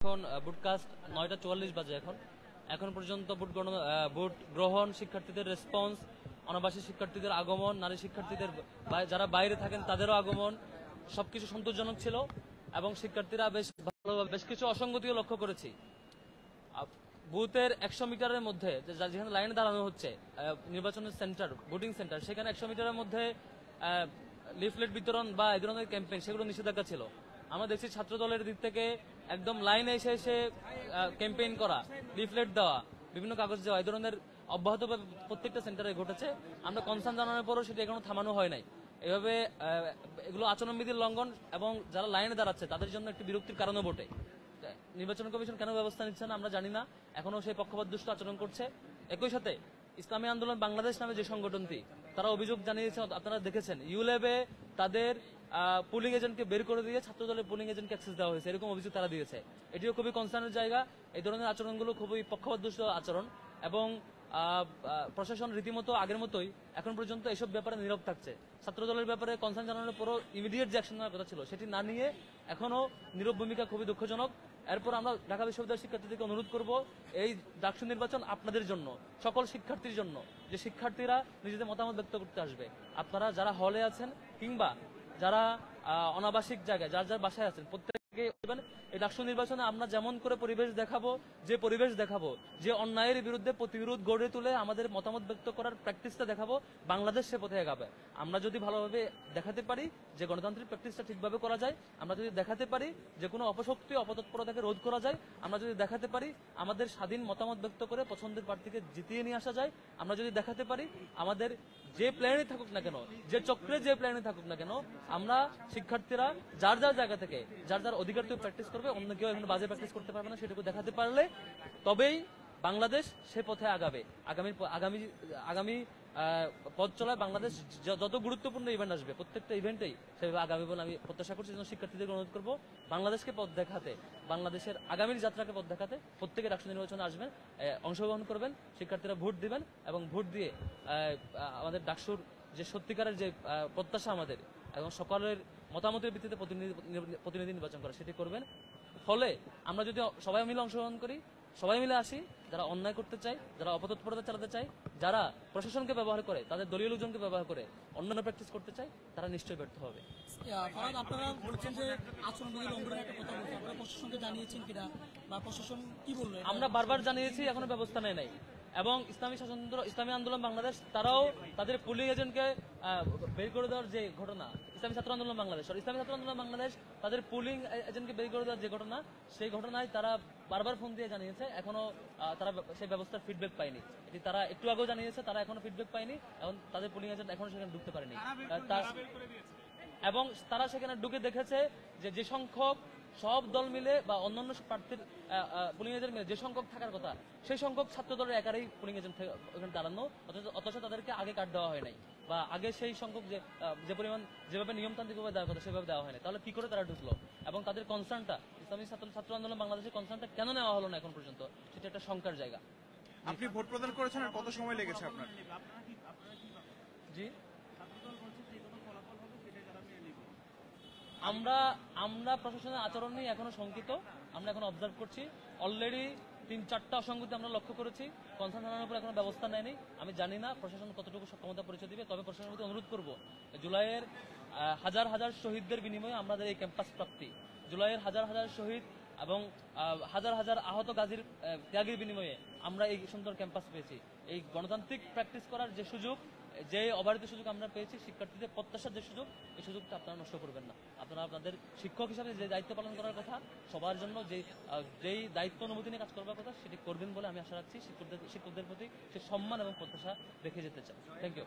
এখন বুটকাস্ট 9:44 বাজে। এখন পর্যন্ত বুট গ্রহণ, শিক্ষার্থীদের রেসপন্স, অনাবাসী শিক্ষার্থীদের আগমন, নারী শিক্ষার্থীদের যারা বাইরে থাকেন তাদেরও আগমন সবকিছু সন্তোষজনক ছিল এবং শিক্ষার্থীরা বেশ ভালোভাবে বেশ কিছু অসঙ্গতিও লক্ষ্য করেছি। বুথের 100 মিটারের মধ্যে যেখানে লাইনে দাঁড়ানো হচ্ছে নির্বাচনের সেন্টার, ভোটিং সেন্টার, সেখানে 100 মিটারের মধ্যে লিফলেট বিতরণ বা এই ধরনের ক্যাম্পেইন সেগুলো নিষেধাজ্ঞা ছিল। আমরা দেখছি ছাত্র দলের দিক থেকে একদম লাইনে এসে ক্যাম্পেইন করা, লিফলেট দেওয়া, বিভিন্ন কাগজ দেওয়া, এই ধরনের অব্যাহতভাবে প্রত্যেকটা সেন্টারে ঘটেছে। আমরা কনসার্ন জানানোর পরও সেটা এখনো থামানো হয় নাই। এভাবে এগুলো আচরণবিধির লঙ্ঘন এবং যারা লাইনে দাঁড়াচ্ছে তাদের জন্য একটি বিরক্তির কারণও বটে। নির্বাচন কমিশন কেন ব্যবস্থা নিচ্ছে না আমরা জানি না, এখনো সেই পক্ষপাতদুষ্ট আচরণ করছে। একই সাথে ইসলামী আন্দোলন বাংলাদেশ নামে যে সংগঠনটি, তারা অভিযোগ জানিয়েছে, আপনারা দেখেছেন ইউল্যাবে তাদের পুলিং এজেন্টকে বের করে দিয়ে ছাত্র দলের পুলিং এজেন্টকে অ্যাক্সেস দেওয়া হয়েছে, এরকম অভিযোগ তারা দিয়েছে। এটিও খুবই কনসার্নের জায়গা। এই ধরনের আচরণগুলো খুবই পক্ষপাতদুষ্ট আচরণ এবং প্রশাসন রীতিমতো আগের মতোই এখন পর্যন্ত এসব ব্যাপারে নীরব থাকছে। ছাত্র দলের ব্যাপারে কনসার্ন জানানোর পরও ইমিডিয়েট যে অ্যাকশন নেওয়ার কথা ছিল সেটি না নিয়ে এখনো নীরব ভূমিকা খুবই দুঃখজনক। এরপর আমরা ঢাকা বিশ্ববিদ্যালয়ের শিক্ষার্থীদেরকে অনুরোধ করব, এই ডাকসু নির্বাচন আপনাদের জন্য, সকল শিক্ষার্থীর জন্য, যে শিক্ষার্থীরা নিজেদের মতামত ব্যক্ত করতে আসবে। আপনারা যারা হলে আছেন কিংবা যারা অনাবাসিক জায়গায় যার যার বাসায় আছেন প্রত্যেকে এই ডাকসু নির্বাচনে আমরা যেমন করে পরিবেশ দেখাবো, যে অন্যায়ের বিরুদ্ধে প্রতিরোধ গড়ে তুলে আমাদের মতামত ব্যক্ত করার প্র্যাকটিসটা দেখাবো, বাংলাদেশ সে পথে এগাবে। আমরা যদি ভালোভাবে দেখাতে পারি যে গণতান্ত্রিক প্র্যাকটিসটা ঠিকভাবে করা যায়, আমরা যদি দেখাতে পারি যে কোনো অপশক্তি অপতৎপরতাকে রোধ করা যায়, আমরা যদি দেখাতে পারি আমাদের স্বাধীন মতামত ব্যক্ত করে পছন্দের প্রার্থীকে জিতিয়ে নিয়ে আসা যায়, আমরা যদি দেখাতে পারি আমাদের যে প্ল্যানে থাকুক না কেন, যে চক্রে যে প্ল্যানে থাকুক না কেন, আমরা শিক্ষার্থীরা যার যার জায়গা থেকে যার যার অধিকার থেকে প্র্যাকটিস করবে, অন্য কেউ এখন বাজে প্র্যাকটিস করতে পারবে না, সেটুকু দেখাতে পারলে তবেই বাংলাদেশ সে পথে আগাবে। আগামী পথ চলায় বাংলাদেশ যত গুরুত্বপূর্ণ ইভেন্ট আসবে প্রত্যেকটা ইভেন্টেই সেভাবে আগামী বলে আমি প্রত্যাশা করছি। শিক্ষার্থীদের অনুরোধ করবো বাংলাদেশকে পথ দেখাতে, বাংলাদেশের আগামীর যাত্রাকে পথ দেখাতে প্রত্যেকে ডাকসু নির্বাচনে আসবেন, অংশগ্রহণ করবেন, শিক্ষার্থীরা ভোট দিবেন এবং ভোট দিয়ে আমাদের ডাকসুর যে সত্যিকারের যে প্রত্যাশা আমাদের এবং সকলের মতামতের ভিত্তিতে প্রতিনিধি নির্বাচন করা সেটি করবেন। ফলে আমরা যদি সবাই মিলে অংশগ্রহণ করি, সবাই মিলে আসি, যারা অন্যায় করতে চায়, যারা অপতৎপরতা চালাতে চায়, যারা প্রশাসনকে ব্যবহার করে, তাদের দলীয় লোকজনকে ব্যবহার করে অন্যান্য প্র্যাকটিস করতে চায়, তারা নিশ্চয়ই ব্যর্থ হবে। আপনারা বলছেন যে আচরণবিধি লঙ্ঘনের একটা কথা বলছেন, আপনারা প্রশাসনকে জানিয়েছেন কিনা বা প্রশাসন কি বললো? আমরা বারবার জানিয়েছি, এখনো ব্যবস্থা নেয় নাই। এবং ইসলামী আন্দোলন বাংলাদেশ তারাও তাদের পুলিং এজেন্টকে বের করে দেওয়ার যে ঘটনা, ইসলামী ছাত্র আন্দোলন বাংলাদেশ তাদের পুলিং এজেন্টকে বের করে দেওয়ার যে ঘটনা, সেই ঘটনায় তারা বারবার ফোন দিয়ে জানিয়েছে, এখনো তারা সেই ব্যবস্থার ফিডব্যাক পায়নি। এটি তারা একটু আগেও জানিয়েছে, তারা এখনো ফিডব্যাক পায়নি এবং তাদের পুলিং এজেন্ট এখনো সেখানে ঢুকতে পারেনি। এবং তারা সেখানে ঢুকে দেখেছে যে সংখ্যক সব দল মিলে বা অন্যান্য প্রার্থীর পুলিং এজেন্ট মিলে যে সংখ্যক থাকার কথা, সেই সংখ্যক ছাত্র দলের একারই পুলিং এজেন্ট ওখানে দাঁড়ানো, অথচ তাদেরকে আগে কার্ড দেওয়া হয় নাই বা আগে সেই সংখ্যক যে পরিমাণ যেভাবে নিয়মতান্ত্রিকভাবে দেওয়ার কথা সেভাবে দেওয়া হয় না। তাহলে কি করে তারা ঢুকলো এবং তাদের কনসার্নটা, ইসলামী ছাত্র আন্দোলন বাংলাদেশের কনসার্নটা কেন নেওয়া হলো না এখন পর্যন্ত, সেটা একটা শঙ্কার জায়গা। আপনি ভোট প্রদান করেছেন আর কত সময় লেগেছে আপনার? জি, আমরা প্রশাসনের আচরণ নিয়ে এখনো শঙ্কিত। আমরা এখন অবজার্ভ করছি, অলরেডি 3-4টা অসঙ্গতি আমরা লক্ষ্য করেছি। কনসার্ন থানার উপর এখনো ব্যবস্থা নেয়নি। আমি জানি না প্রশাসন কতটুকু সক্ষমতা পরিচয় দিবে, তবে প্রশাসনের প্রতি অনুরোধ করব, জুলাইয়ের হাজার হাজার শহীদদের বিনিময়ে আমাদের এই ক্যাম্পাস প্রাপ্তি, জুলাইয়ের হাজার হাজার শহীদ এবং হাজার হাজার আহত গাজীর ত্যাগের বিনিময়ে আমরা এই সুন্দর ক্যাম্পাস পেয়েছি। এই গণতান্ত্রিক প্র্যাকটিস করার যে সুযোগ, যে অবারিত সুযোগ আমরা পেয়েছি, শিক্ষার্থীদের প্রত্যাশার যে সুযোগ, এই সুযোগটা আপনারা নষ্ট করবেন না। আপনারা আপনাদের শিক্ষক হিসাবে যে দায়িত্ব পালন করার কথা, সবার জন্য যেই দায়িত্ব অনুভূতি নিয়ে কাজ করবার কথা, সেটি করবেন বলে আমি আশা রাখছি। শিক্ষকদের প্রতি সে সম্মান এবং প্রত্যাশা রেখে যেতে চাই। Thank you.